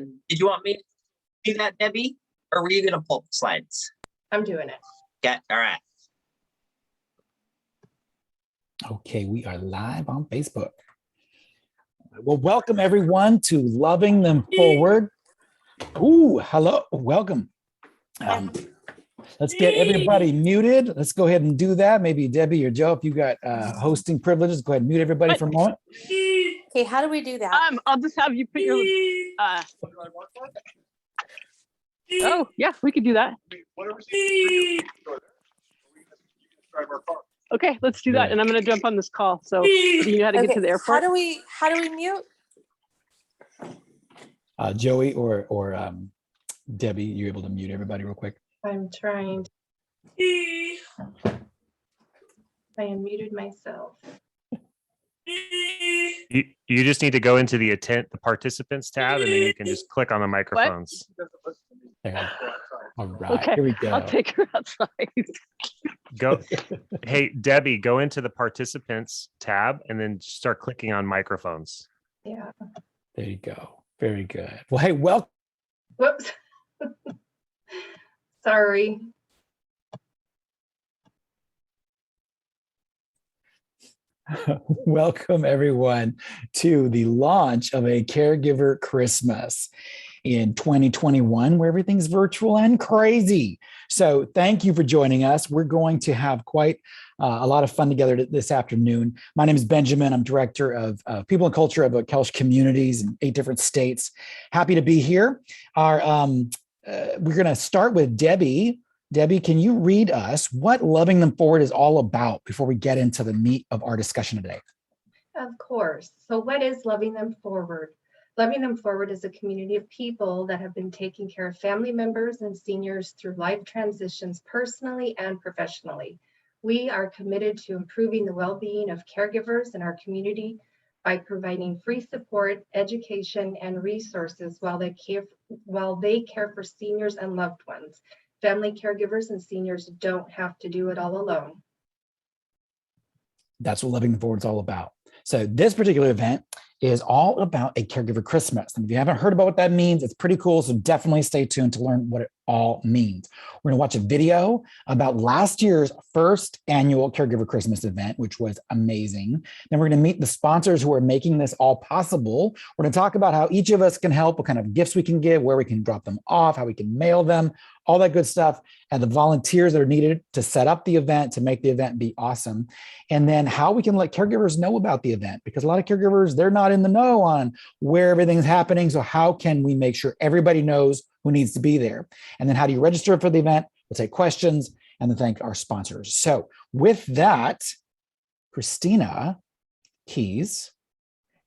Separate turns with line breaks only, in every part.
Did you want me to do that, Debbie? Or were you going to pull up the slides?
I'm doing it.
Yeah, all right.
Okay, we are live on Facebook. Well, welcome everyone to Loving Them Forward. Ooh, hello, welcome. Let's get everybody muted. Let's go ahead and do that. Maybe Debbie or Joe, if you got hosting privileges, go ahead and mute everybody for a moment.
Okay, how do we do that?
I'll just have you put your. Oh, yeah, we could do that. Okay, let's do that. And I'm going to jump on this call. So you know how to get to the airport.
How do we mute?
Joey or Debbie, you able to mute everybody real quick?
I'm trying. I unmuted myself.
You just need to go into the participants tab, and then you can just click on the microphones.
There. All right,
Okay,
here we go.
I'll take her outside.
Go. Hey, Debbie, go into the participants tab and then start clicking on microphones.
Yeah.
There you go. Very good. Well, hey, welcome.
Whoops. Sorry.
Welcome everyone to the launch of a Caregiver Christmas in 2021, where everything's virtual and crazy. So thank you for joining us. We're going to have quite a lot of fun together this afternoon. My name is Benjamin. I'm Director of People and Culture of Kelch Communities in 8 different states. Happy to be here. We're going to start with Debbie. Debbie, can you read us what Loving Them Forward is all about before we get into the meat of our discussion today?
Of course. So what is Loving Them Forward? Loving Them Forward is a community of people that have been taking care of family members and seniors through life transitions personally and professionally. We are committed to improving the well-being of caregivers in our community by providing free support, education, and resources while they care for seniors and loved ones. Family caregivers and seniors don't have to do it all alone.
That's what Loving Them Forward is all about. So this particular event is all about a Caregiver Christmas. And if you haven't heard about what that means, it's pretty cool. So definitely stay tuned to learn what it all means. We're going to watch a video about last year's first annual Caregiver Christmas event, which was amazing. Then we're going to meet the sponsors who are making this all possible. We're going to talk about how each of us can help, what kind of gifts we can give, where we can drop them off, how we can mail them, all that good stuff, and the volunteers that are needed to set up the event, to make the event be awesome. And then how we can let caregivers know about the event, because a lot of caregivers, they're not in the know on where everything's happening. So how can we make sure everybody knows who needs to be there? And then how do you register for the event? We'll take questions and then thank our sponsors. So with that, Christina Keys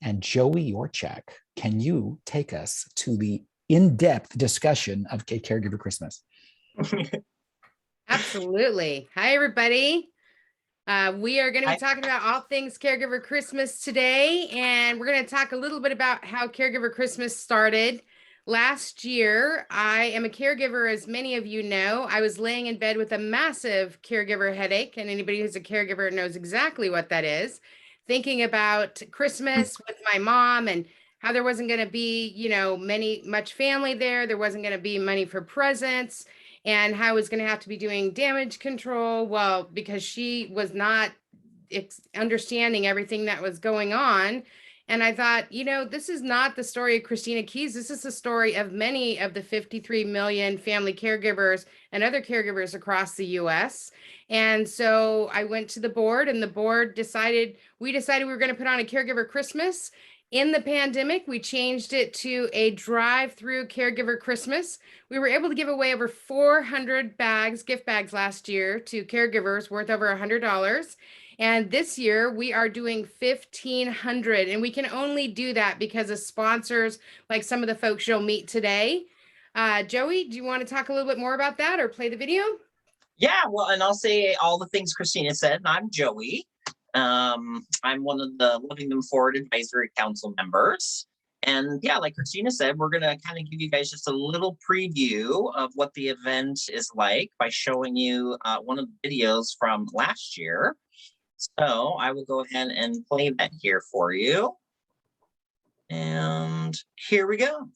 and Joey Yorchak, can you take us to the in-depth discussion of Caregiver Christmas?
Absolutely. Hi, everybody. We are going to be talking about all things Caregiver Christmas today, and we're going to talk a little bit about how Caregiver Christmas started. Last year, I am a caregiver, as many of you know. I was laying in bed with a massive caregiver headache, and anybody who's a caregiver knows exactly what that is. Thinking about Christmas with my mom and how there wasn't going to be, much family there. There wasn't going to be money for presents, and how I was going to have to be doing damage control. Well, because she was not understanding everything that was going on. And I thought, this is not the story of Christina Keys. This is the story of many of the 53 million family caregivers and other caregivers across the U.S. And so I went to the board, and the board decided we were going to put on a Caregiver Christmas. In the pandemic, we changed it to a drive-through Caregiver Christmas. We were able to give away over 400 gift bags last year to caregivers worth over $100. And this year we are doing 1,500, and we can only do that because of sponsors like some of the folks you'll meet today. Joey, do you want to talk a little bit more about that or play the video?
Yeah, well, and I'll say all the things Christina said, and I'm Joey. I'm one of the Loving Them Forward Advisory Council members. And yeah, like Christina said, we're going to kind of give you guys just a little preview of what the event is like by showing you one of the videos from last year. So I will go ahead and play that here for you. And here we go.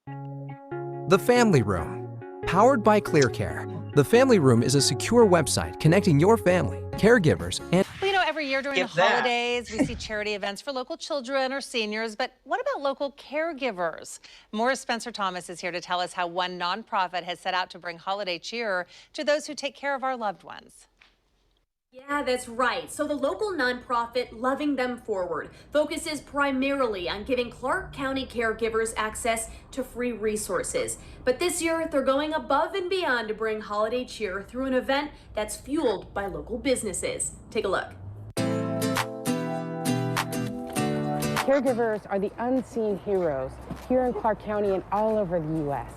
The Family Room, powered by ClearCare. The Family Room is a secure website connecting your family, caregivers, and
Well, every year during
Give
the
that.
holidays, we see charity events for local children or seniors, but what about local caregivers? Morris Spencer Thomas is here to tell us how one nonprofit has set out to bring holiday cheer to those who take care of our loved ones.
Yeah, that's right. So the local nonprofit Loving Them Forward focuses primarily on giving Clark County caregivers access to free resources. But this year, they're going above and beyond to bring holiday cheer through an event that's fueled by local businesses. Take a look.
Caregivers are the unseen heroes here in Clark County and all over the U.S.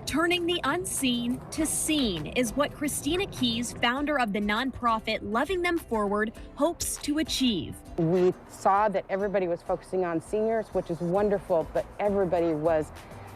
Turning the unseen to seen is what Christina Keys, founder of the nonprofit Loving Them Forward, hopes to achieve.
We saw that everybody was focusing on seniors, which is wonderful, but everybody was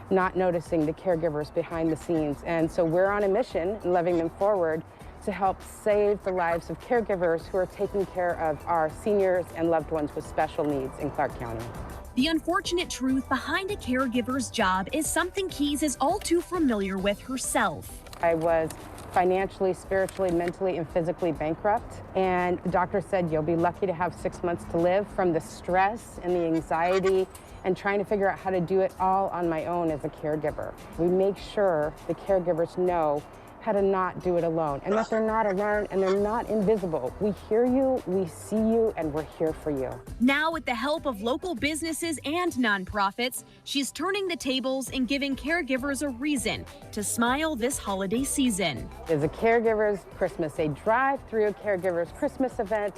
not noticing the caregivers behind the scenes. And so we're on a mission, Loving Them Forward, to help save the lives of caregivers who are taking care of our seniors and loved ones with special needs in Clark County.
The unfortunate truth behind a caregiver's job is something Keys is all too familiar with herself.
I was financially, spiritually, mentally, and physically bankrupt. And the doctor said, you'll be lucky to have 6 months to live, from the stress and the anxiety and trying to figure out how to do it all on my own as a caregiver. We make sure the caregivers know how to not do it alone, and that they're not alone and they're not invisible. We hear you, we see you, and we're here for you.
Now, with the help of local businesses and nonprofits, she's turning the tables and giving caregivers a reason to smile this holiday season.
It's a Caregivers Christmas, a drive-through Caregivers Christmas event.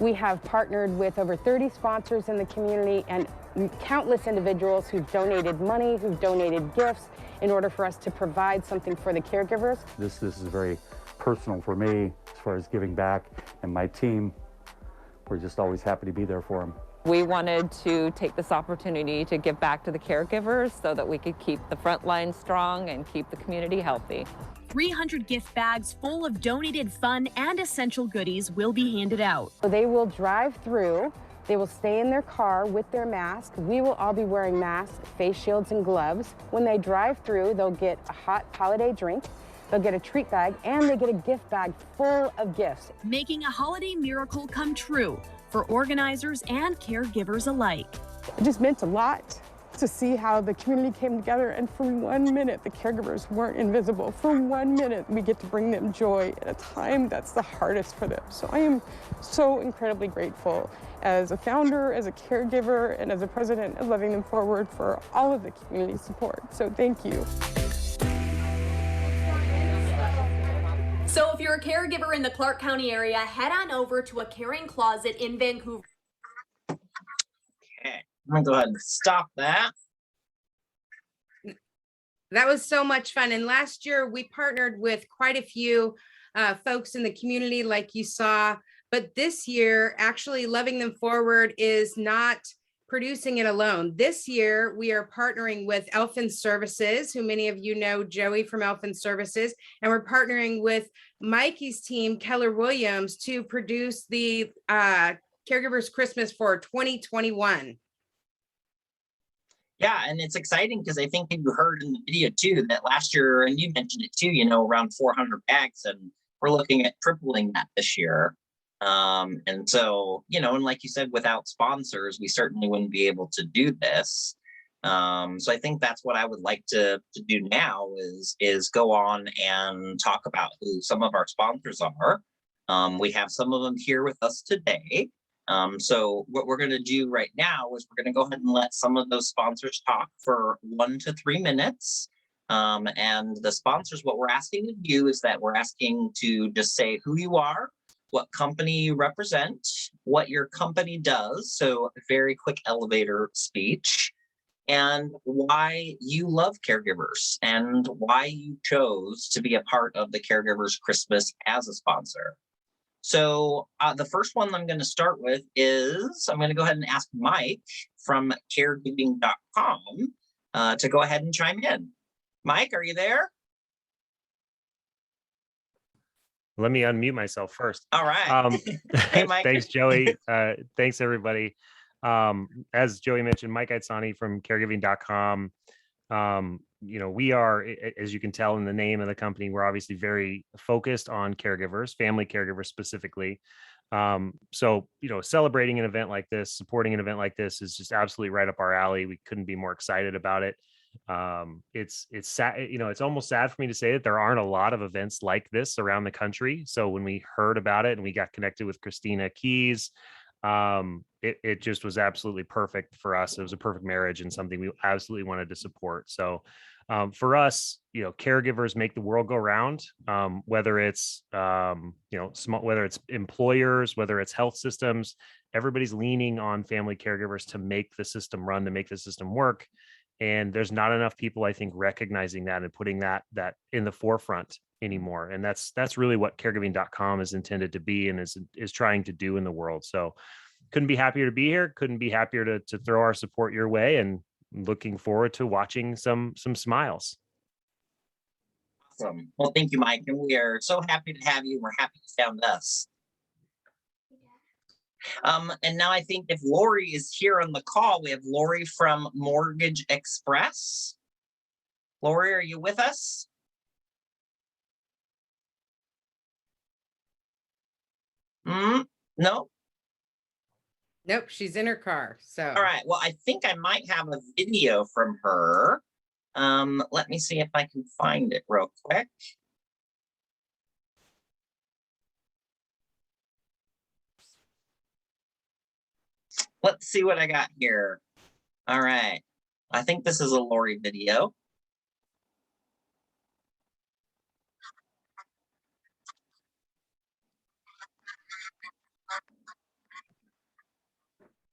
We have partnered with over 30 sponsors in the community and countless individuals who've donated money, who've donated gifts, in order for us to provide something for the caregivers.
This is very personal for me as far as giving back, and my team, we're just always happy to be there for them.
We wanted to take this opportunity to give back to the caregivers so that we could keep the front line strong and keep the community healthy.
300 gift bags full of donated fun and essential goodies will be handed out.
So they will drive through. They will stay in their car with their mask. We will all be wearing masks, face shields, and gloves. When they drive through, they'll get a hot holiday drink, they'll get a treat bag, and they get a gift bag full of gifts.
Making a holiday miracle come true for organizers and caregivers alike.
It just meant a lot to see how the community came together, and for 1 minute, the caregivers weren't invisible. For 1 minute, we get to bring them joy at a time that's the hardest for them. So I am so incredibly grateful as a founder, as a caregiver, and as a president of Loving Them Forward for all of the community support. So thank you.
So if you're a caregiver in the Clark County area, head on over to a caring closet in Vancouver.
Okay, I'm gonna go ahead and stop that.
That was so much fun. And last year we partnered with quite a few folks in the community, like you saw. But this year, actually, Loving Them Forward is not producing it alone. This year, we are partnering with Elfin Services, who many of you know Joey from Elfin Services, and we're partnering with Mikey's team, Keller Williams, to produce the Caregivers Christmas for 2021.
Yeah, and it's exciting because I think you heard in the video too that last year, and you mentioned it too, around 400 bags, and we're looking at tripling that this year. And so, and like you said, without sponsors, we certainly wouldn't be able to do this. So I think that's what I would like to do now is go on and talk about who some of our sponsors are. We have some of them here with us today. So what we're going to do right now is we're going to go ahead and let some of those sponsors talk for 1 to 3 minutes. And the sponsors, what we're asking of you is that we're asking to just say who you are, what company you represent, what your company does, so a very quick elevator speech, and why you love caregivers and why you chose to be a part of the Caregivers Christmas as a sponsor. So the first one I'm going to start with is I'm going to go ahead and ask Mike from caregiving.com to go ahead and chime in. Mike, are you there?
Let me unmute myself first.
All right. Hey, Mike.
Thanks, Joey. Thanks, everybody. As Joey mentioned, Mike Aitzani from caregiving.com. We are, as you can tell in the name of the company, we're obviously very focused on caregivers, family caregivers specifically. So, celebrating an event like this, supporting an event like this is just absolutely right up our alley. We couldn't be more excited about it. It's sad, it's almost sad for me to say that there aren't a lot of events like this around the country. So when we heard about it and we got connected with Christina Keys, it just was absolutely perfect for us. It was a perfect marriage and something we absolutely wanted to support. So for us, caregivers make the world go round. Whether it's whether it's employers, whether it's health systems, everybody's leaning on family caregivers to make the system run, to make the system work. And there's not enough people, I think, recognizing that and putting that in the forefront anymore. And that's really what caregiving.com is intended to be and is trying to do in the world. So couldn't be happier to be here. Couldn't be happier to throw our support your way, and looking forward to watching some smiles.
Awesome. Well, thank you, Mike. And we are so happy to have you. We're happy you found us. And now I think if Lori is here on the call, we have Lori from Mortgage Express. Lori, are you with us? No?
Nope, she's in her car. So
All right. Well, I think I might have a video from her. Let me see if I can find it real quick. Let's see what I got here. All right. I think this is a Lori video.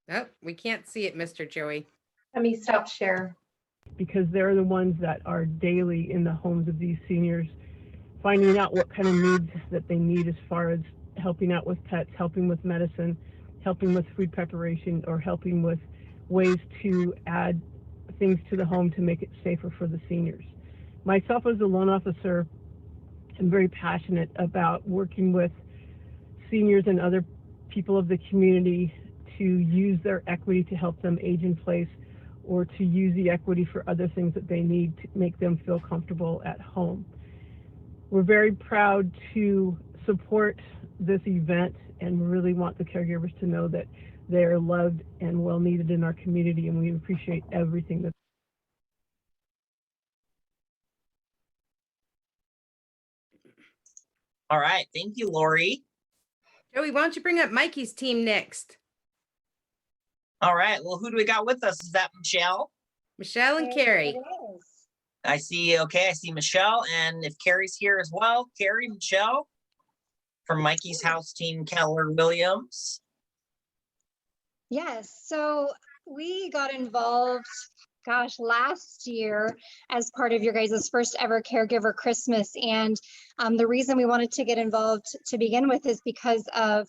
Oh, we can't see it, Mr. Joey.
Let me stop share.
Because they're the ones that are daily in the homes of these seniors, finding out what kind of needs that they need as far as helping out with pets, helping with medicine, helping with food preparation, or helping with ways to add things to the home to make it safer for the seniors. Myself as a loan officer, I'm very passionate about working with seniors and other people of the community to use their equity to help them age in place, or to use the equity for other things that they need to make them feel comfortable at home. We're very proud to support this event and really want the caregivers to know that they're loved and well needed in our community, and we appreciate everything that.
All right. Thank you, Lori.
Joey, why don't you bring up Mikey's team next?
All right. Well, who do we got with us? Is that Michelle?
Michelle and Carrie.
I see. Okay. I see Michelle. And if Carrie's here as well, Carrie, Michelle from Mikey's house team, Keller Williams.
Yes. So we got involved, gosh, last year as part of your guys' first ever Caregiver Christmas. And the reason we wanted to get involved to begin with is because of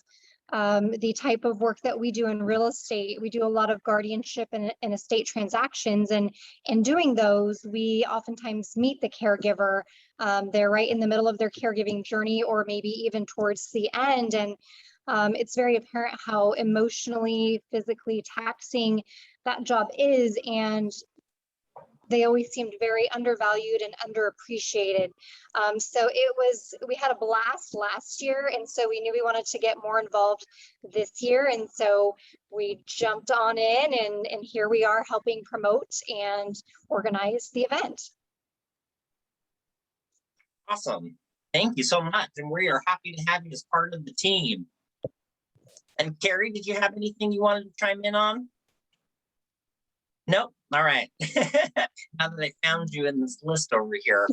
the type of work that we do in real estate. We do a lot of guardianship and estate transactions, and in doing those, we oftentimes meet the caregiver. They're right in the middle of their caregiving journey, or maybe even towards the end, and it's very apparent how emotionally, physically taxing that job is, and they always seemed very undervalued and underappreciated. So we had a blast last year, and so we knew we wanted to get more involved this year, and so we jumped on in, and here we are helping promote and organize the event.
Awesome. Thank you so much. And we are happy to have you as part of the team. And Carrie, did you have anything you wanted to chime in on? Nope. All right. Now that I found you in this list over here.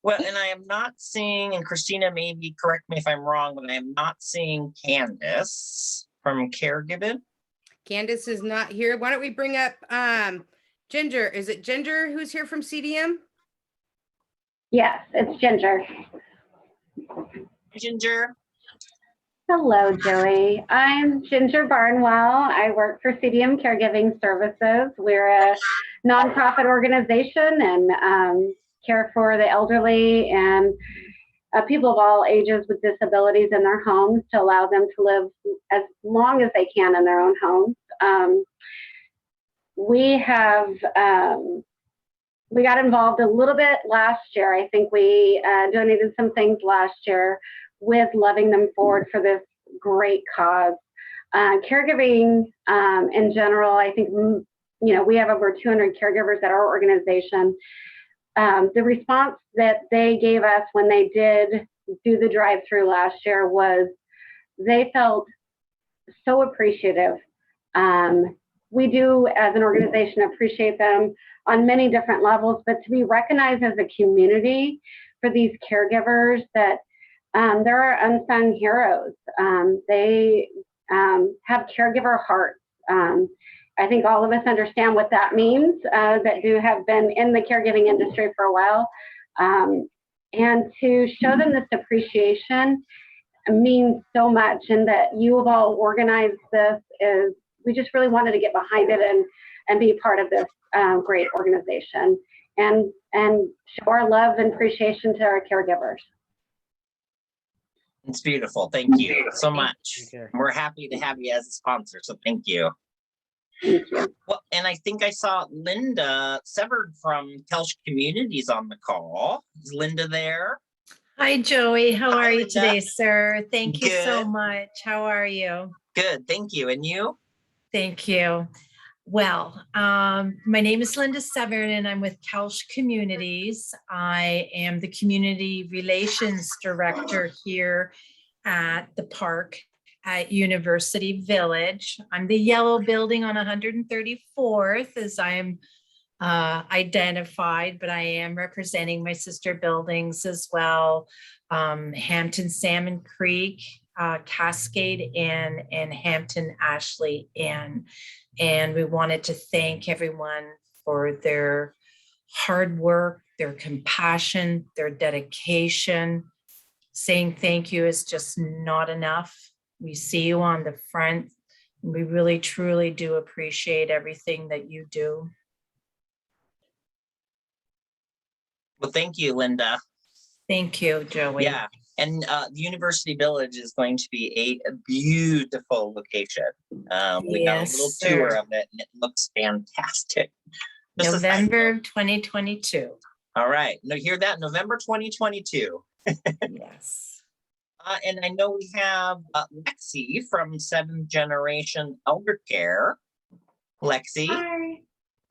Well, and I am not seeing, and Christina, maybe correct me if I'm wrong, but I am not seeing Candace from Caregiver.
Candace is not here. Why don't we bring up Ginger? Is it Ginger who's here from CDM?
Yes, it's Ginger.
Ginger.
Hello, Joey. I'm Ginger Barnwell. I work for CDM Caregiving Services. We're a nonprofit organization and care for the elderly and people of all ages with disabilities in their homes to allow them to live as long as they can in their own homes. we have, we got involved a little bit last year. I think we donated some things last year with Loving Them Forward for this great cause. Caregiving in general, I think, we have over 200 caregivers at our organization. The response that they gave us when they did do the drive-through last year was they felt so appreciative. We do, as an organization, appreciate them on many different levels, but to be recognized as a community for these caregivers, that there are unsung heroes. They have caregiver hearts. I think all of us understand what that means, that do have been in the caregiving industry for a while. And to show them this appreciation means so much, and that you have all organized this is, we just really wanted to get behind it and be part of this great organization and show our love and appreciation to our caregivers.
It's beautiful. Thank you so much. We're happy to have you as a sponsor, so thank you.
Thank you.
Well, and I think I saw Linda Severed from Kelch Communities on the call. Is Linda there?
Hi, Joey. How
Hi,
are you
Linda.
today, sir? Thank you so
Good.
much. How are you?
Good, thank you. And you?
Thank you. Well, my name is Linda Severn, and I'm with Kelch Communities. I am the Community Relations Director here at the park at University Village. I'm the yellow building on 134th, as I am identified, but I am representing my sister buildings as well. Hampton Salmon Creek, Cascade Inn, and Hampton Ashley Inn. And we wanted to thank everyone for their hard work, their compassion, their dedication. Saying thank you is just not enough. We see you on the front. We really, truly do appreciate everything that you do.
Well, thank you, Linda.
Thank you, Joey.
Yeah, and the University Village is going to be a beautiful location. We got a
Yes,
little
sir.
tour of it, and it looks fantastic. Just a side
November
note.
2022.
All right, now hear that? November 2022.
Yes.
And I know we have Lexi from 7th Generation Elder Care. Lexi.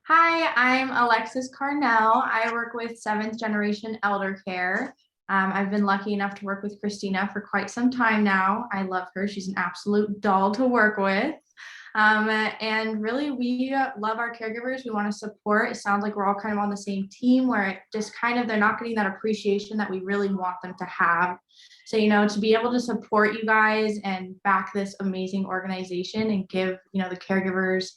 Hi, I'm Alexis Carnell. I work with 7th Generation Elder Care. I've been lucky enough to work with Christina for quite some time now. I love her. She's an absolute doll to work with. And really, we love our caregivers. We want to support. It sounds like we're all kind of on the same team, where it just kind of, they're not getting that appreciation that we really want them to have. So, to be able to support you guys and back this amazing organization and give, the caregivers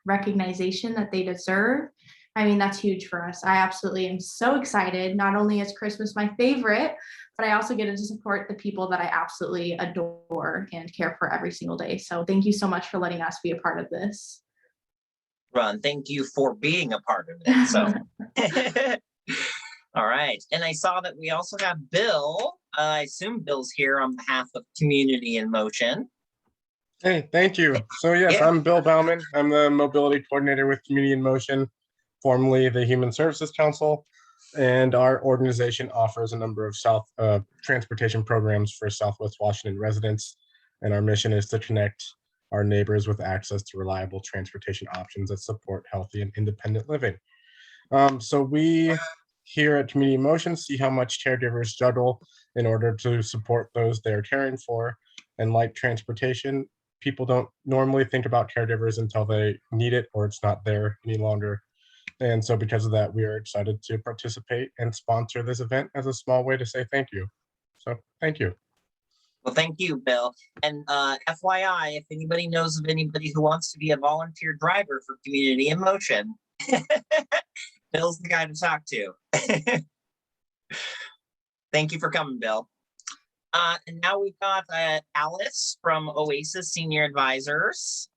recognition that they deserve. I mean, that's huge for us. I absolutely am so excited. Not only is Christmas my favorite, but I also get to support the people that I absolutely adore and care for every single day. So thank you so much for letting us be a part of this.
Ron, thank you for being a part of it. So, all right. And I saw that we also have Bill. I assume Bill's here on behalf of Community in Motion.
Hey, thank you. So yes,
Yeah.
I'm Bill Bauman. I'm the mobility coordinator with Community in Motion, formerly the Human Services Council. And our organization offers a number of transportation programs for Southwest Washington residents. And our mission is to connect our neighbors with access to reliable transportation options that support healthy and independent living. So we here at Community in Motion see how much caregivers juggle in order to support those they're caring for. And like transportation, people don't normally think about caregivers until they need it or it's not there any longer. And so because of that, we are excited to participate and sponsor this event as a small way to say thank you. So thank you.
Well, thank you, Bill. And FYI, if anybody knows of anybody who wants to be a volunteer driver for Community in Motion, Bill's the guy to talk to. Thank you for coming, Bill. And now we've got Alice from Oasis Senior Advisors.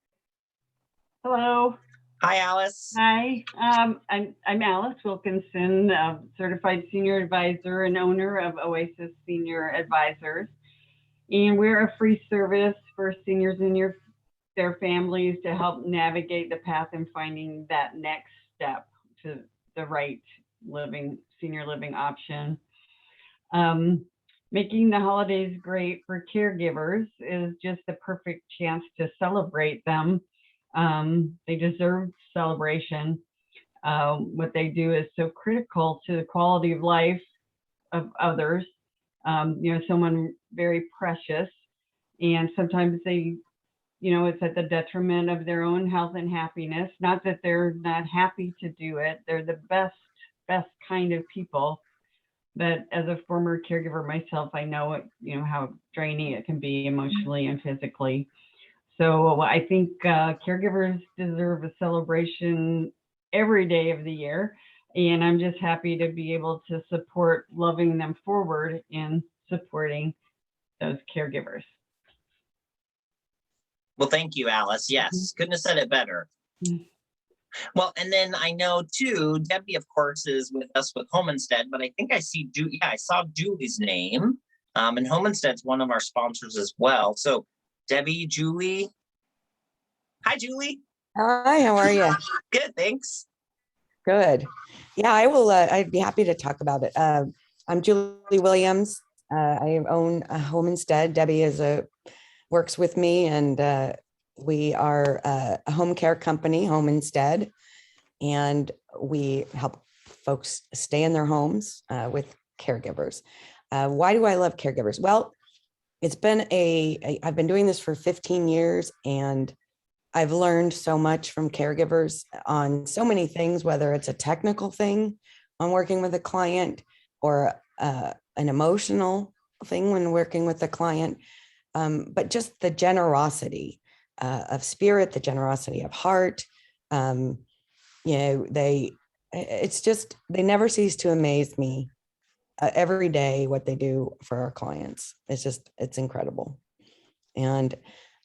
Hello.
Hi, Alice.
Hi. I'm Alice Wilkinson, certified senior advisor and owner of Oasis Senior Advisors. And we're a free service for seniors in their families to help navigate the path and finding that next step to the right senior living option. Making the holidays great for caregivers is just the perfect chance to celebrate them. They deserve celebration. What they do is so critical to the quality of life of others. Someone very precious, and sometimes they, it's at the detriment of their own health and happiness. Not that they're not happy to do it. They're the best kind of people. But as a former caregiver myself, I know how draining it can be emotionally and physically. So I think caregivers deserve a celebration every day of the year. And I'm just happy to be able to support loving them forward in supporting those caregivers.
Well, thank you, Alice. Yes, couldn't have said it better. Well, and then I know too, Debbie, of course, is with us with Home Instead, but I think I see, I saw Julie's name, and Home Instead's one of our sponsors as well. So Debbie, Julie. Hi, Julie.
Hi, how are you?
Good, thanks.
Good. Yeah, I will. I'd be happy to talk about it. I'm Julie Williams. I own a Home Instead. Debbie works with me, and we are a home care company, Home Instead, and we help folks stay in their homes with caregivers. Why do I love caregivers? Well, it's been I've been doing this for 15 years, and I've learned so much from caregivers on so many things, whether it's a technical thing on working with a client or an emotional thing when working with a client, but just the generosity of spirit, the generosity of heart. They never cease to amaze me every day what they do for our clients. It's incredible. And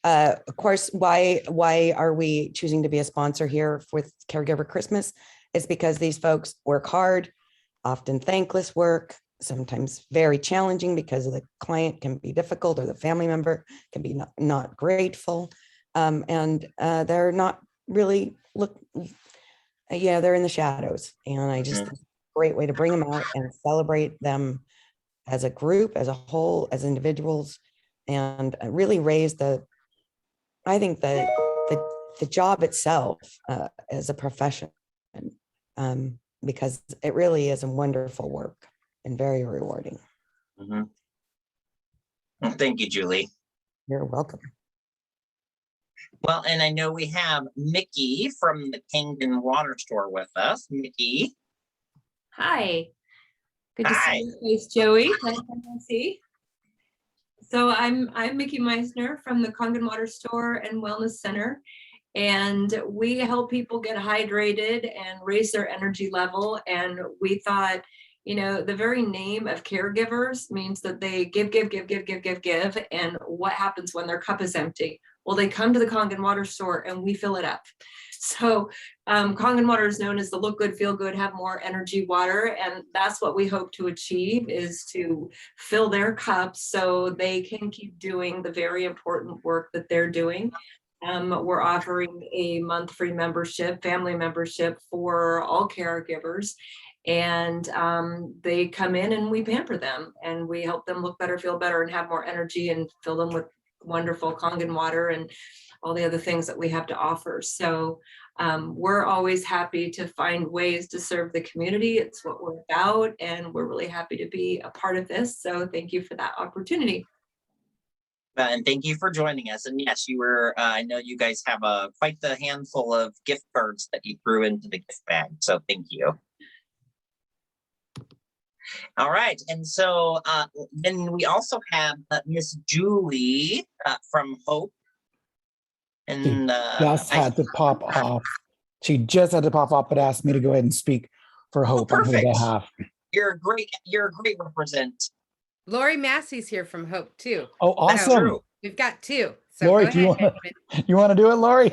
of course, why are we choosing to be a sponsor here with Caregiver Christmas? It's because these folks work hard, often thankless work, sometimes very challenging because the client can be difficult or the family member can be not grateful. And they're not really they're in the shadows. And I just think it's a great way to bring them out and celebrate them as a group, as a whole, as individuals, and really raise the job itself as a profession, because it really is a wonderful work and very rewarding.
Mm-hmm. Well, thank you, Julie.
You're welcome.
Well, and I know we have Mickey from the Kangen Water Store with us. Mickey.
Hi. Good to see you face, Joey. Nice to see. So I'm Mickey Meissner from the Kangen Water Store and Wellness Center, and we help people get hydrated and raise their energy level. And we thought, the very name of caregivers means that they give. And what happens when their cup is empty? Well, they come to the Kangen Water Store and we fill it up. So Kangen Water is known as the look good, feel good, have more energy water. And that's what we hope to achieve, is to fill their cups so they can keep doing the very important work that they're doing. We're offering a month free membership, family membership for all caregivers. And they come in and we pamper them and we help them look better, feel better, and have more energy, and fill them with wonderful Kangen water and all the other things that we have to offer. So we're always happy to find ways to serve the community. It's what we're about, and we're really happy to be a part of this. So thank you for that opportunity.
And thank you for joining us. And yes, you were, I know you guys have quite the handful of gift cards that you threw into the gift bag. So thank you. All right. And so then we also have Miss Julie from Hope. And
just had to pop off. She just had to pop off, but asked me to go ahead and speak for Hope on her behalf.
You're a great represent.
Lori Massey's here from Hope too.
Oh, awesome.
So we've got two. So
Lori,
go
do
ahead,
you want to do it, Lori?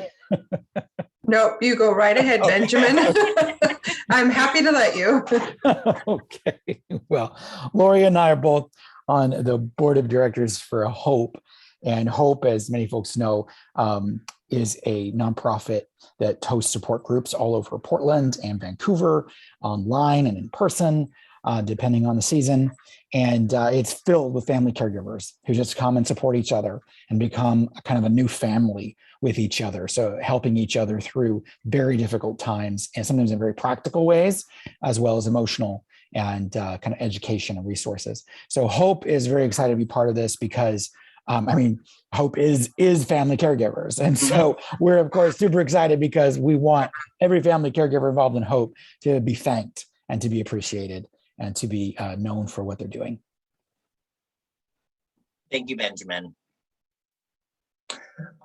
Nope, you go right ahead, Benjamin. I'm happy to let you.
Okay. Well, Lori and I are both on the board of directors for Hope. And Hope, as many folks know, is a nonprofit that hosts support groups all over Portland and Vancouver, online and in person, depending on the season. And it's filled with family caregivers who just come and support each other and become kind of a new family with each other. So helping each other through very difficult times, and sometimes in very practical ways, as well as emotional and kind of education and resources. So Hope is very excited to be part of this because Hope is family caregivers. And so we're, of course, super excited because we want every family caregiver involved in Hope to be thanked and to be appreciated and to be known for what they're doing.
Thank you, Benjamin.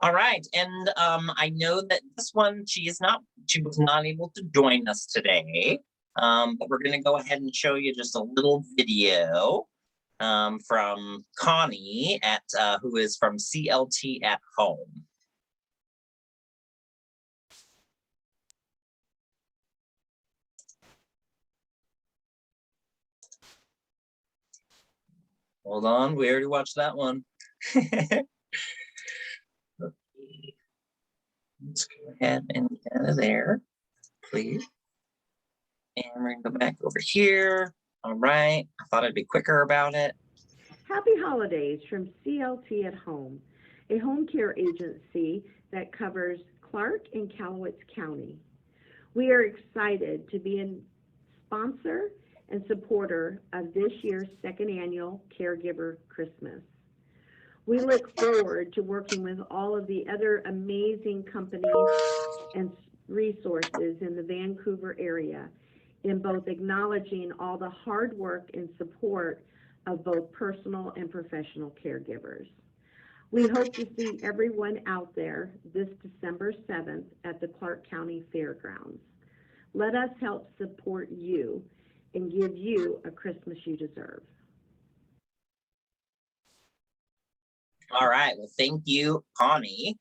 All right. And I know that this one, she was not able to join us today, but we're going to go ahead and show you just a little video from Connie who is from CLT at Home. Hold on, we already watched that one. Okay. Let's go ahead and get out of there, please. And we're gonna go back over here. All right, I thought I'd be quicker about it.
Happy holidays from CLT at Home, a home care agency that covers Clark and Cowlitz County. We are excited to be a sponsor and supporter of this year's second annual Caregiver Christmas. We look forward to working with all of the other amazing companies and resources in the Vancouver area in both acknowledging all the hard work and support of both personal and professional caregivers. We hope to see everyone out there this December 7th at the Clark County Fairgrounds. Let us help support you and give you a Christmas you deserve.
All right, well, thank you, Connie.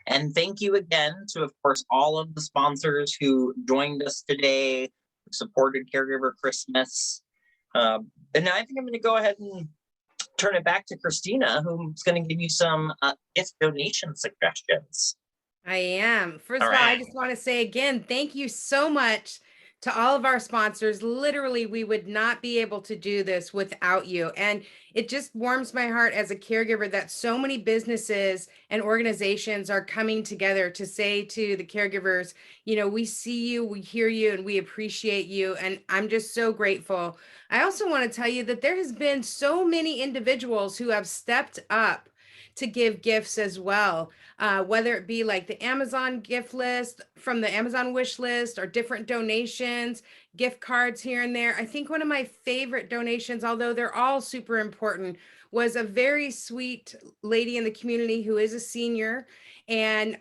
And thank you again to, of course, all of the sponsors who joined us today, who supported Caregiver Christmas. And now I think I'm going to go ahead and turn it back to Christina, who's going to give you some gift donation suggestions.
I am. First of all, I just want to say again, thank you so much to all of our sponsors. Literally, we would not be able to do this without you. And it just warms my heart as a caregiver that so many businesses and organizations are coming together to say to the caregivers, you know, we see you, we hear you, and we appreciate you. And I'm just so grateful. I also want to tell you that there has been so many individuals who have stepped up to give gifts as well, whether it be like the Amazon gift list from the Amazon wish list or different donations, gift cards here and there. I think one of my favorite donations, although they're all super important, was a very sweet lady in the community who is a senior. And,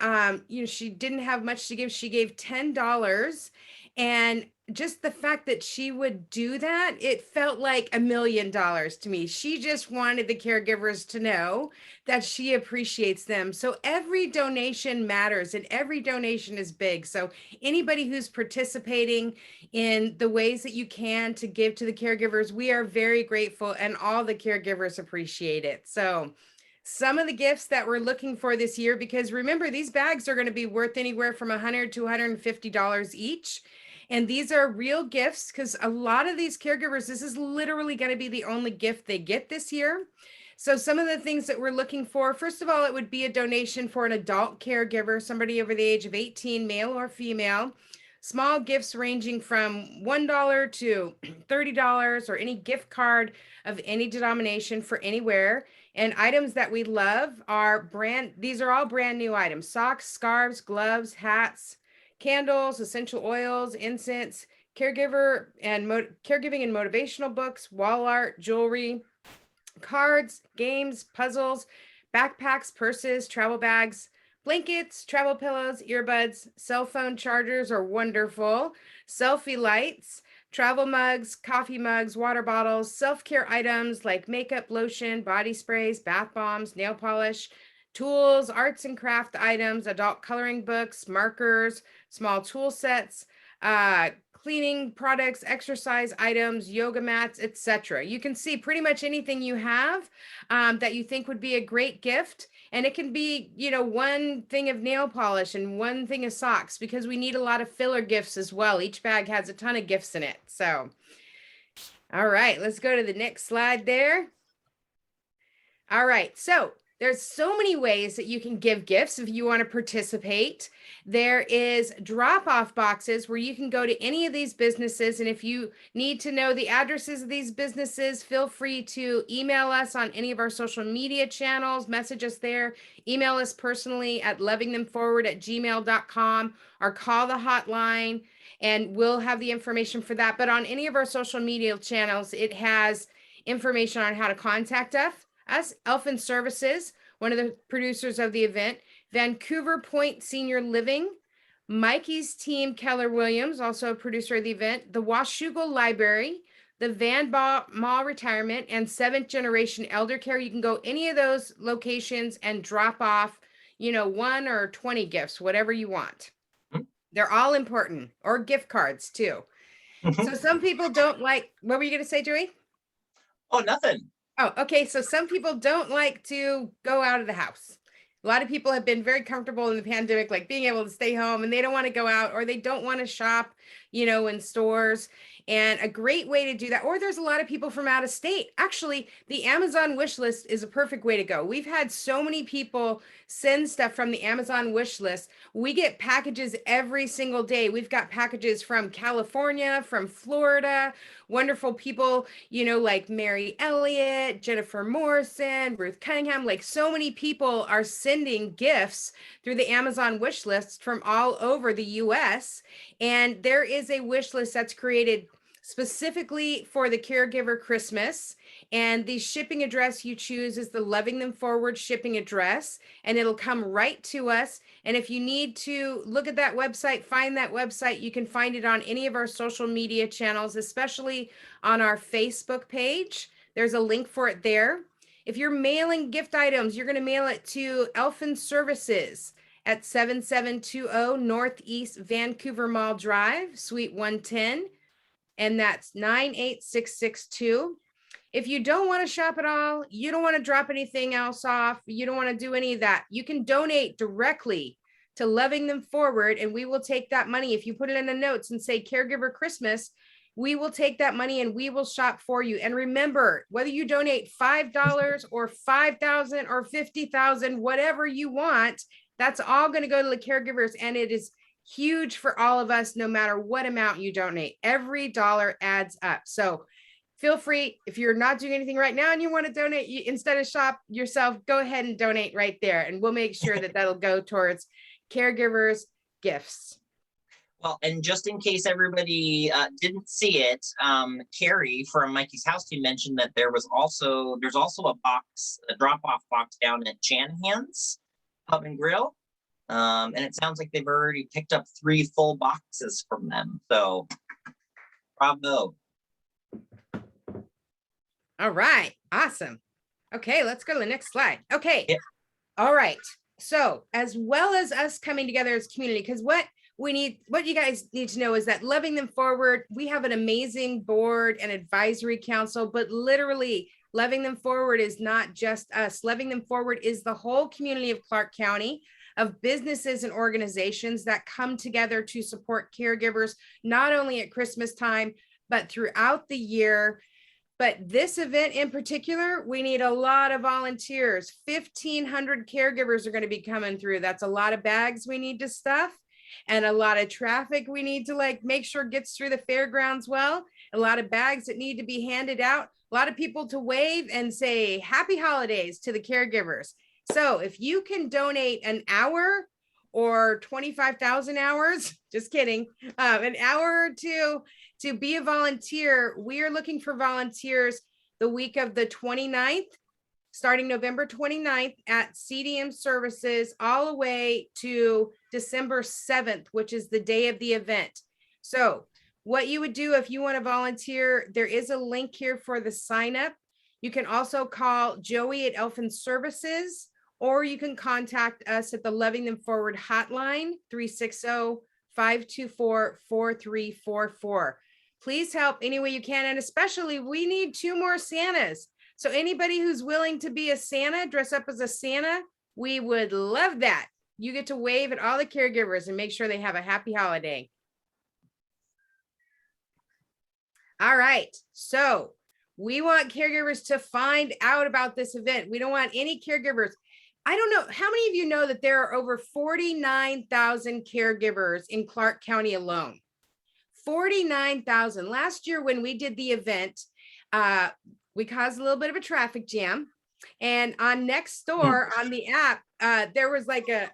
you know, she didn't have much to give. She gave $10. And just the fact that she would do that, it felt like $1 million to me. She just wanted the caregivers to know that she appreciates them. So every donation matters and every donation is big. So anybody who's participating in the ways that you can to give to the caregivers, we are very grateful and all the caregivers appreciate it. So some of the gifts that we're looking for this year, because remember, these bags are going to be worth anywhere from $100 to $150 each. And these are real gifts because a lot of these caregivers, this is literally going to be the only gift they get this year. So some of the things that we're looking for, first of all, it would be a donation for an adult caregiver, somebody over the age of 18, male or female. Small gifts ranging from $1 to $30 or any gift card of any denomination for anywhere. And items that we love are these are all brand new items: socks, scarves, gloves, hats, candles, essential oils, incense, caregiving and motivational books, wall art, jewelry, cards, games, puzzles, backpacks, purses, travel bags, blankets, travel pillows, earbuds, cell phone chargers are wonderful, selfie lights, travel mugs, coffee mugs, water bottles, self-care items like makeup, lotion, body sprays, bath bombs, nail polish, tools, arts and craft items, adult coloring books, markers, small tool sets, cleaning products, exercise items, yoga mats, etc. You can see pretty much anything you have that you think would be a great gift. And it can be, you know, one thing of nail polish and one thing of socks, because we need a lot of filler gifts as well. Each bag has a ton of gifts in it. So, all right, let's go to the next slide there. All right, so there's so many ways that you can give gifts if you want to participate. There is drop-off boxes where you can go to any of these businesses, and if you need to know the addresses of these businesses, feel free to email us on any of our social media channels, message us there, email us personally at lovingthemforward@gmail.com, or call the hotline, and we'll have the information for that. But on any of our social media channels, it has information on how to contact us. Elfin Services, one of the producers of the event, Vancouver Point Senior Living, Mikey's team, Keller Williams, also a producer of the event, the Washougal Library, the Van Mall Retirement, and 7th Generation Elder Care. You can go any of those locations and drop off, you know, 1 or 20 gifts, whatever you want. They're all important, or gift cards too. So some people don't like, what were you going to say, Joey?
Oh, nothing.
Oh, okay. So some people don't like to go out of the house. A lot of people have been very comfortable in the pandemic, like being able to stay home, and they don't want to go out, or they don't want to shop, you know, in stores. And a great way to do that, or there's a lot of people from out of state. Actually, the Amazon wish list is a perfect way to go. We've had so many people send stuff from the Amazon wish list. We get packages every single day. We've got packages from California, from Florida, wonderful people, you know, like Mary Elliott, Jennifer Morrison, Ruth Cunningham. Like, so many people are sending gifts through the Amazon wish list from all over the US. And there is a wish list that's created specifically for the Caregiver Christmas. And the shipping address you choose is the Loving Them Forward shipping address, and it'll come right to us. And if you need to look at that website, find that website, you can find it on any of our social media channels, especially on our Facebook page. There's a link for it there. If you're mailing gift items, you're going to mail it to Elfin Services at 7720 Northeast Vancouver Mall Drive, Suite 110. And that's 98662. If you don't want to shop at all, you don't want to drop anything else off, you don't want to do any of that, you can donate directly to Loving Them Forward, and we will take that money. If you put it in the notes and say Caregiver Christmas, we will take that money and we will shop for you. And remember, whether you donate $5 or $5,000 or $50,000, whatever you want, that's all going to go to the caregivers, and it is huge for all of us, no matter what amount you donate. Every dollar adds up. So feel free, if you're not doing anything right now and you want to donate, instead of shop yourself, go ahead and donate right there. And we'll make sure that that'll go towards caregivers' gifts.
Well, and just in case everybody didn't see it, Carrie from Mikey's House Team mentioned that there's also a drop-off box down at Shanahan's Pub and Grill. And it sounds like they've already picked up 3 full boxes from them. So bravo.
All right. Awesome. Okay, let's go to the next slide. Okay.
Yeah.
All right. So as well as us coming together as a community, because what you guys need to know is that Loving Them Forward, we have an amazing board and advisory council, but literally Loving Them Forward is not just us. Loving Them Forward is the whole community of Clark County, of businesses and organizations that come together to support caregivers, not only at Christmas time, but throughout the year. But this event in particular, we need a lot of volunteers. 1,500 caregivers are going to be coming through. That's a lot of bags we need to stuff, and a lot of traffic we need to make sure gets through the fairgrounds well. A lot of bags that need to be handed out. A lot of people to wave and say happy holidays to the caregivers. So if you can donate an hour or 25,000 hours, just kidding, an hour or two to be a volunteer, we are looking for volunteers the week of the 29th, starting November 29th at CDM Services, all the way to December 7th, which is the day of the event. So what you would do if you want to volunteer, there is a link here for the sign up. You can also call Joey at Elfin Services, or you can contact us at the Loving Them Forward hotline, 524-4344. Please help any way you can. And especially we need 2 more Santas. So anybody who's willing to be a Santa, dress up as a Santa, we would love that. You get to wave at all the caregivers and make sure they have a happy holiday. All right. So we want caregivers to find out about this event. We don't want any caregivers. I don't know. How many of you know that there are over 49,000 caregivers in Clark County alone? 49,000. Last year when we did the event, we caused a little bit of a traffic jam. And on Nextdoor, on the app, there was like a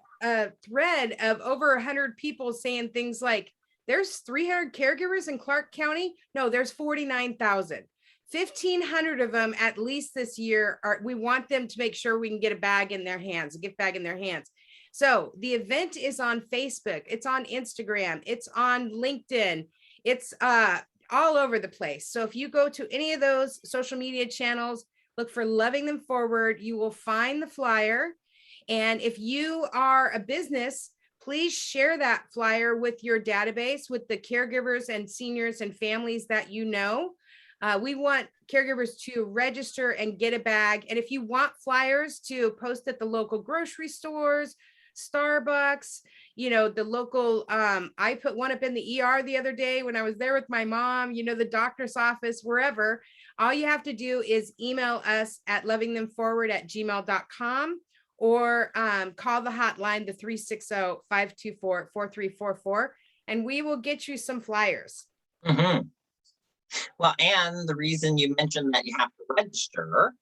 thread of over 100 people saying things like, there's 300 caregivers in Clark County. No, there's 49,000. 1,500 of them at least this year we want them to make sure we can get a bag in their hands, a gift bag in their hands. So the event is on Facebook, it's on Instagram, it's on LinkedIn, it's all over the place. So if you go to any of those social media channels, look for Loving Them Forward, you will find the flyer. And if you are a business, please share that flyer with your database, with the caregivers and seniors and families that you know. We want caregivers to register and get a bag. And if you want flyers to post at the local grocery stores, Starbucks, you know, the local, I put one up in the ER the other day when I was there with my mom, you know, the doctor's office, wherever. All you have to do is email us at lovingthemforward@gmail.com or call the hotline, the 360-524-4344, and we will get you some flyers.
Mm-hmm. Well, and the reason you mentioned that you have to register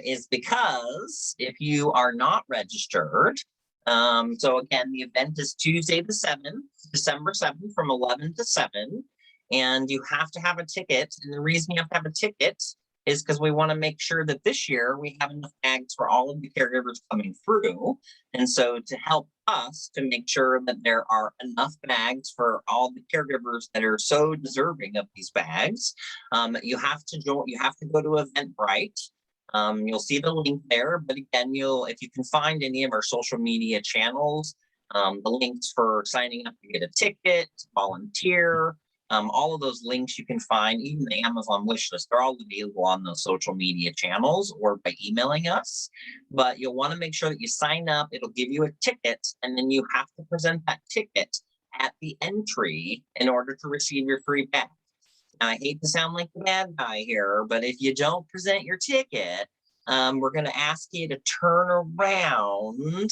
is because if you are not registered, so again, the event is Tuesday the 7th, December 7th from 11 to 7, and you have to have a ticket. And the reason you have to have a ticket is because we want to make sure that this year we have enough bags for all of the caregivers coming through. And so to help us to make sure that there are enough bags for all the caregivers that are so deserving of these bags, you have to go to Eventbrite. You'll see the link there, but again, if you can find any of our social media channels, the links for signing up to get a ticket, volunteer, all of those links you can find, even the Amazon wish list, they're all available on those social media channels or by emailing us. But you'll want to make sure that you sign up. It'll give you a ticket, and then you have to present that ticket at the entry in order to receive your free bag. Now, I hate to sound like the bad guy here, but if you don't present your ticket, we're going to ask you to turn around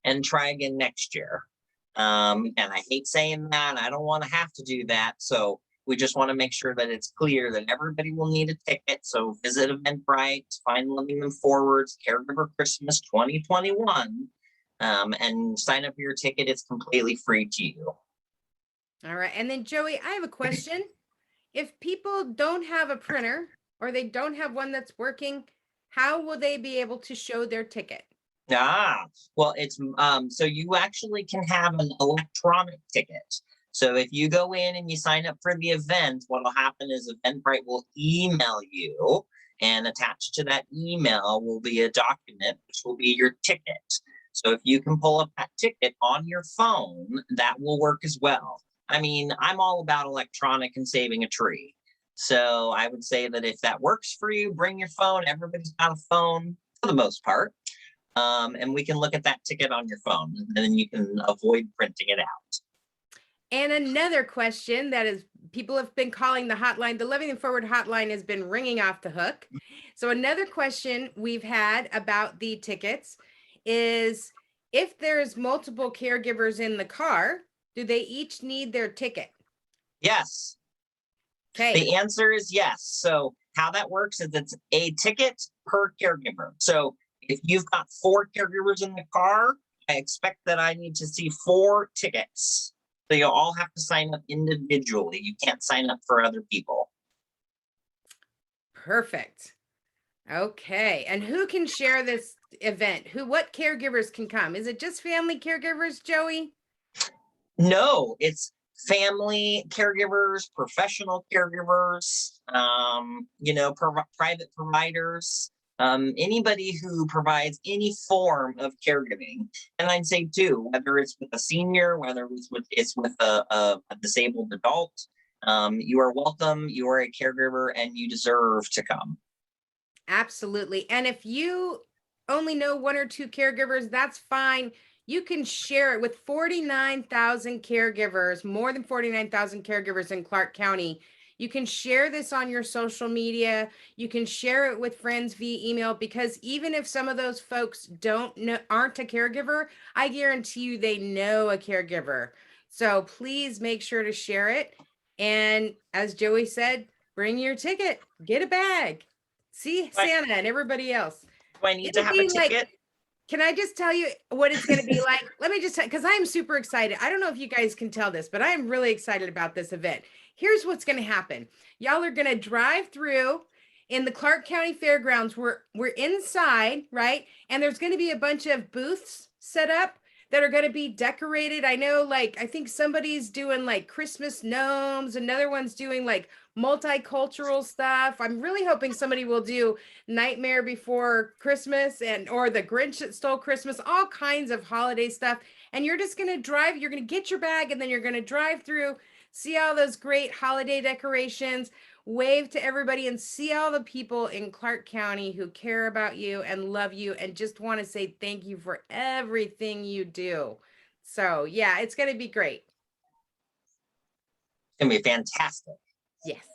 and try again next year. And I hate saying that. I don't want to have to do that. So we just want to make sure that it's clear that everybody will need a ticket. So visit Eventbrite, find Loving Them Forward's Caregiver Christmas 2021, and sign up for your ticket. It's completely free to you.
All right. And then Joey, I have a question. If people don't have a printer or they don't have one that's working, how will they be able to show their ticket?
Well, it's so you actually can have an electronic ticket. So if you go in and you sign up for the event, what will happen is Eventbrite will email you, and attached to that email will be a document, which will be your ticket. So if you can pull up that ticket on your phone, that will work as well. I mean, I'm all about electronic and saving a tree. So I would say that if that works for you, bring your phone. Everybody's got a phone for the most part. And we can look at that ticket on your phone, and then you can avoid printing it out.
And another question that is, people have been calling the hotline, the Loving Them Forward hotline has been ringing off the hook. So another question we've had about the tickets is, if there's multiple caregivers in the car, do they each need their ticket?
Yes.
Okay.
The answer is yes. So how that works is it's a ticket per caregiver. So if you've got 4 caregivers in the car, I expect that I need to see 4 tickets. So you'll all have to sign up individually. You can't sign up for other people.
Perfect. Okay. And who can share this event? What caregivers can come? Is it just family caregivers, Joey?
No, it's family caregivers, professional caregivers, private providers. anybody who provides any form of caregiving. And I'd say too, whether it's with a senior, whether it's with a disabled adult, you are welcome, you are a caregiver, and you deserve to come.
Absolutely. And if you only know one or two caregivers, that's fine. You can share it with 49,000 caregivers, more than 49,000 caregivers in Clark County. You can share this on your social media. You can share it with friends via email, because even if some of those folks aren't a caregiver, I guarantee you they know a caregiver. So please make sure to share it. And as Joey said, bring your ticket, get a bag, see Santa and everybody else.
Do I need to have a ticket?
Can I just tell you what it's going to be like? Let me just tell, because I'm super excited. I don't know if you guys can tell this, but I am really excited about this event. Here's what's going to happen. Y'all are going to drive through in the Clark County Fairgrounds. We're inside, right? And there's going to be a bunch of booths set up that are going to be decorated. I know, like, I think somebody's doing like Christmas gnomes. Another one's doing like multicultural stuff. I'm really hoping somebody will do Nightmare Before Christmas or The Grinch That Stole Christmas, all kinds of holiday stuff. And you're just going to drive, you're going to get your bag, and then you're going to drive through, see all those great holiday decorations, wave to everybody, and see all the people in Clark County who care about you and love you and just want to say thank you for everything you do. So yeah, it's going to be great.
It's going to be fantastic.
Yes.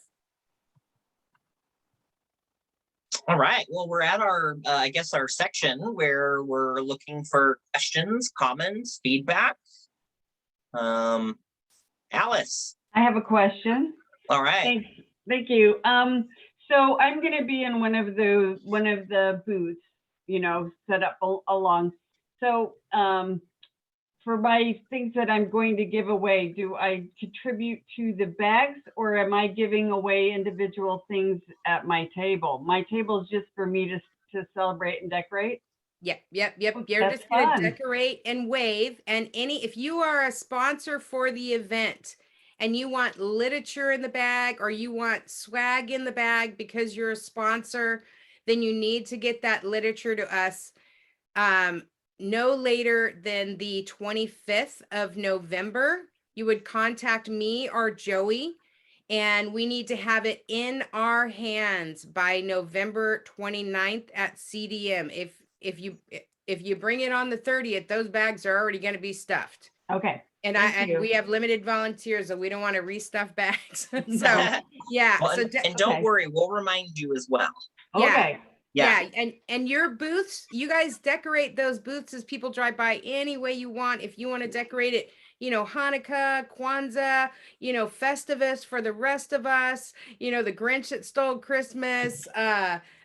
All right. Well, we're at our, I guess, our section where we're looking for questions, comments, feedback. Alice.
I have a question.
All right.
Thank you. So I'm going to be in one of the booths, set up along. So for my things that I'm going to give away, do I contribute to the bags, or am I giving away individual things at my table? My table is just for me to celebrate and decorate.
Yep. You're
That's
just going to
fun.
decorate and wave. And if you are a sponsor for the event and you want literature in the bag, or you want swag in the bag because you're a sponsor, then you need to get that literature to us no later than the 25th of November. You would contact me or Joey, and we need to have it in our hands by November 29th at CDM. If you bring it on the 30th, those bags are already going to be stuffed.
Okay.
And we have limited volunteers, so we don't want to restuff bags. So yeah.
Well,
So
and don't worry, we'll remind you as well.
Okay.
Yeah. And your booths, you guys decorate those booths as people drive by any way you want. If you want to decorate it, Hanukkah, Kwanzaa, Festivus for the rest of us, the Grinch That Stole Christmas,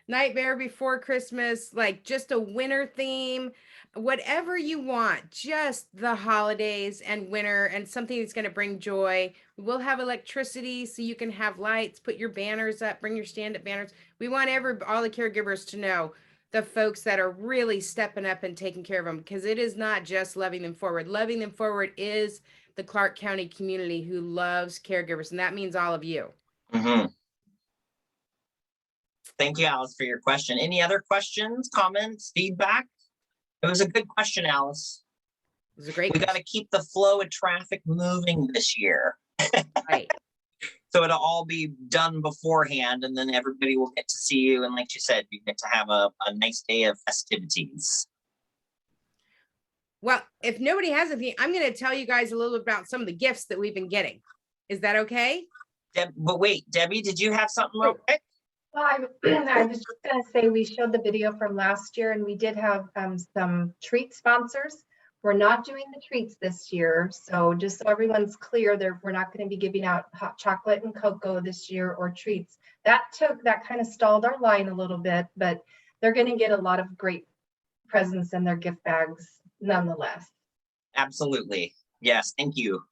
Nightmare Before Christmas, like just a winter theme, whatever you want, just the holidays and winter and something that's going to bring joy. We'll have electricity so you can have lights, put your banners up, bring your stand-up banners. We want all the caregivers to know the folks that are really stepping up and taking care of them, because it is not just Loving Them Forward. Loving Them Forward is the Clark County community who loves caregivers, and that means all of you.
Mm-hmm. Thank you, Alice, for your question. Any other questions, comments, feedback? It was a good question, Alice.
It was a great
We got to keep the flow of traffic moving this year.
Right.
So it'll all be done beforehand, and then everybody will get to see you. And like you said, you get to have a nice day of festivities.
Well, if nobody has anything, I'm going to tell you guys a little bit about some of the gifts that we've been getting. Is that okay?
But wait, Debbie, did you have something real quick?
Well, I was just going to say, we showed the video from last year, and we did have some treat sponsors. We're not doing the treats this year. So just so everyone's clear, we're not going to be giving out hot chocolate and cocoa this year or treats. That kind of stalled our line a little bit, but they're going to get a lot of great presents in their gift bags nonetheless.
Absolutely. Yes. Thank you.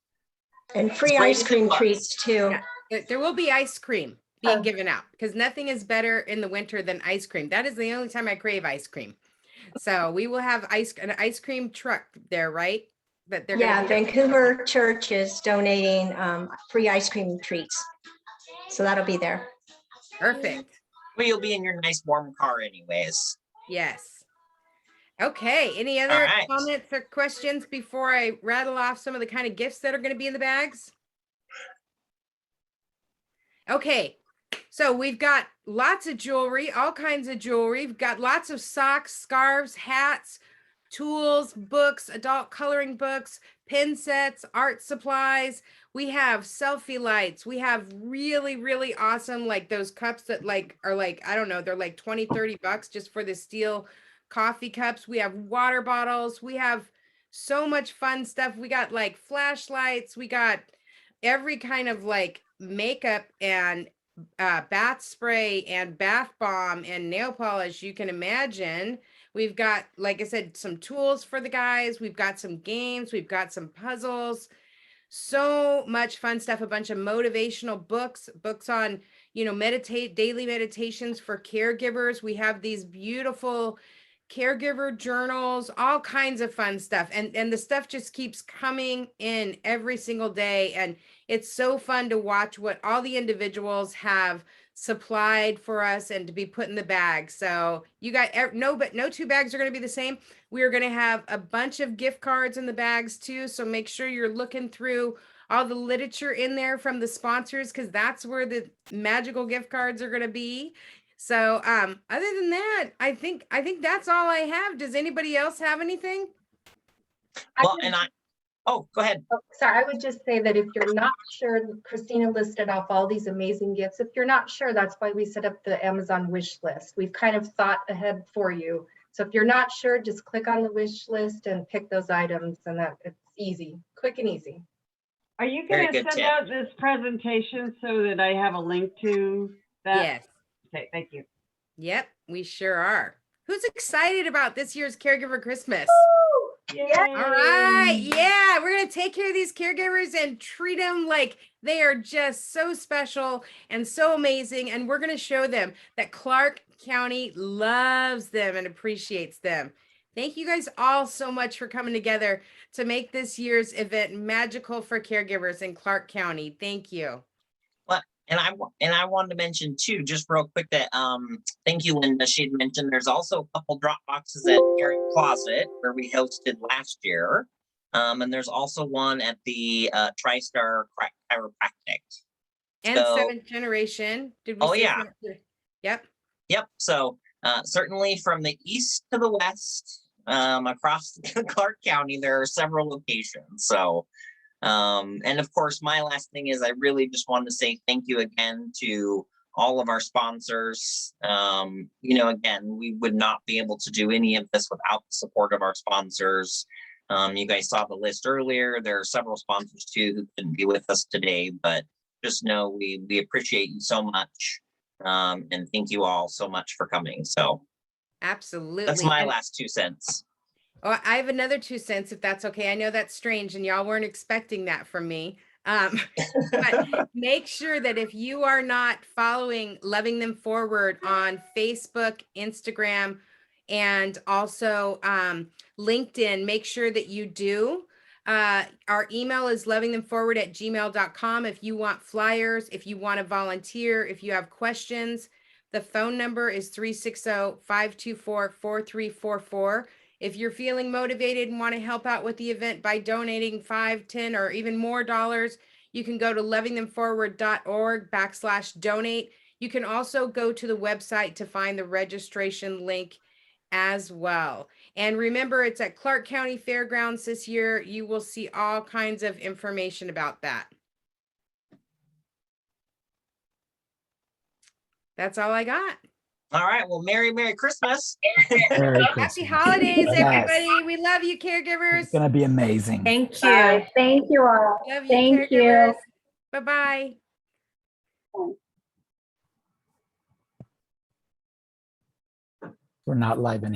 And free ice cream treats too.
Yeah, there will be ice cream being given out, because nothing is better in the winter than ice cream. That is the only time I crave ice cream. So we will have an ice cream truck there, right? But
Vancouver Church is donating free ice cream treats. So that'll be there.
Perfect.
Well, you'll be in your nice warm car anyways.
Yes. Okay. Any
All
other
right.
comments or questions before I rattle off some of the kind of gifts that are going to be in the bags? Okay. So we've got lots of jewelry, all kinds of jewelry. We've got lots of socks, scarves, hats, tools, books, adult coloring books, pen sets, art supplies. We have selfie lights. We have really, really awesome, like those cups that like are like, I don't know, they're like 20, 30 bucks just for the steel coffee cups. We have water bottles. We have so much fun stuff. We got like flashlights. We got every kind of like makeup and bath spray and bath bomb and nail polish you can imagine. We've got, like I said, some tools for the guys. We've got some games. We've got some puzzles. So much fun stuff. A bunch of motivational books on, daily meditations for caregivers. We have these beautiful caregiver journals, all kinds of fun stuff. And the stuff just keeps coming in every single day. And it's so fun to watch what all the individuals have supplied for us and to be put in the bag. So you got no two bags are going to be the same. We are going to have a bunch of gift cards in the bags too. So make sure you're looking through all the literature in there from the sponsors, because that's where the magical gift cards are going to be. So other than that, I think that's all I have. Does anybody else have anything?
Well, oh, go ahead.
Oh, sorry, I would just say that if you're not sure, Christina listed off all these amazing gifts. If you're not sure, that's why we set up the Amazon wish list. We've kind of thought ahead for you. So if you're not sure, just click on the wish list and pick those items, and that it's easy, quick and easy.
Are you going to send out this presentation so that I have a link to that?
Yes.
Okay, thank you.
Yep, we sure are. Who's excited about this year's Caregiver Christmas?
Yay.
All right. Yeah, we're going to take care of these caregivers and treat them like they are just so special and so amazing. And we're going to show them that Clark County loves them and appreciates them. Thank you guys all so much for coming together to make this year's event magical for caregivers in Clark County. Thank you.
Well, and I wanted to mention too, just real quick, that thank you, Linda. She had mentioned there's also a couple drop boxes at Caring Closet where we hosted last year, and there's also one at the TriStar Chiropractic.
And Seventh Generation. Did we?
Oh yeah.
Yep.
Yep. So certainly from the east to the west, across Clark County, there are several locations. So, and of course, my last thing is I really just wanted to say thank you again to all of our sponsors. Again, we would not be able to do any of this without the support of our sponsors. You guys saw the list earlier. There are several sponsors too who couldn't be with us today, but just know we appreciate you so much. And thank you all so much for coming. So
absolutely,
that's my last 2 cents.
Oh, I have another 2 cents, if that's okay. I know that's strange and y'all weren't expecting that from me. But make sure that if you are not following Loving Them Forward on Facebook, Instagram, and also LinkedIn, make sure that you do. Our email is lovingthemforward@gmail.com. If you want flyers, if you want to volunteer, if you have questions, the phone number is 360-524-4344. If you're feeling motivated and want to help out with the event by donating $5, $10, or even more dollars, you can go to lovingthemforward.org/donate. You can also go to the website to find the registration link as well. And remember, it's at Clark County Fairgrounds this year. You will see all kinds of information about that. That's all I got.
All right. Well, Merry Christmas.
Merry
Happy
Christmas.
holidays,
Yes.
everybody. We love you, caregivers.
It's going to be amazing.
Thank you.
Bye. Thank you all.
Love you,
Thank
caregivers.
you.
Bye-bye.
We're not live anymore.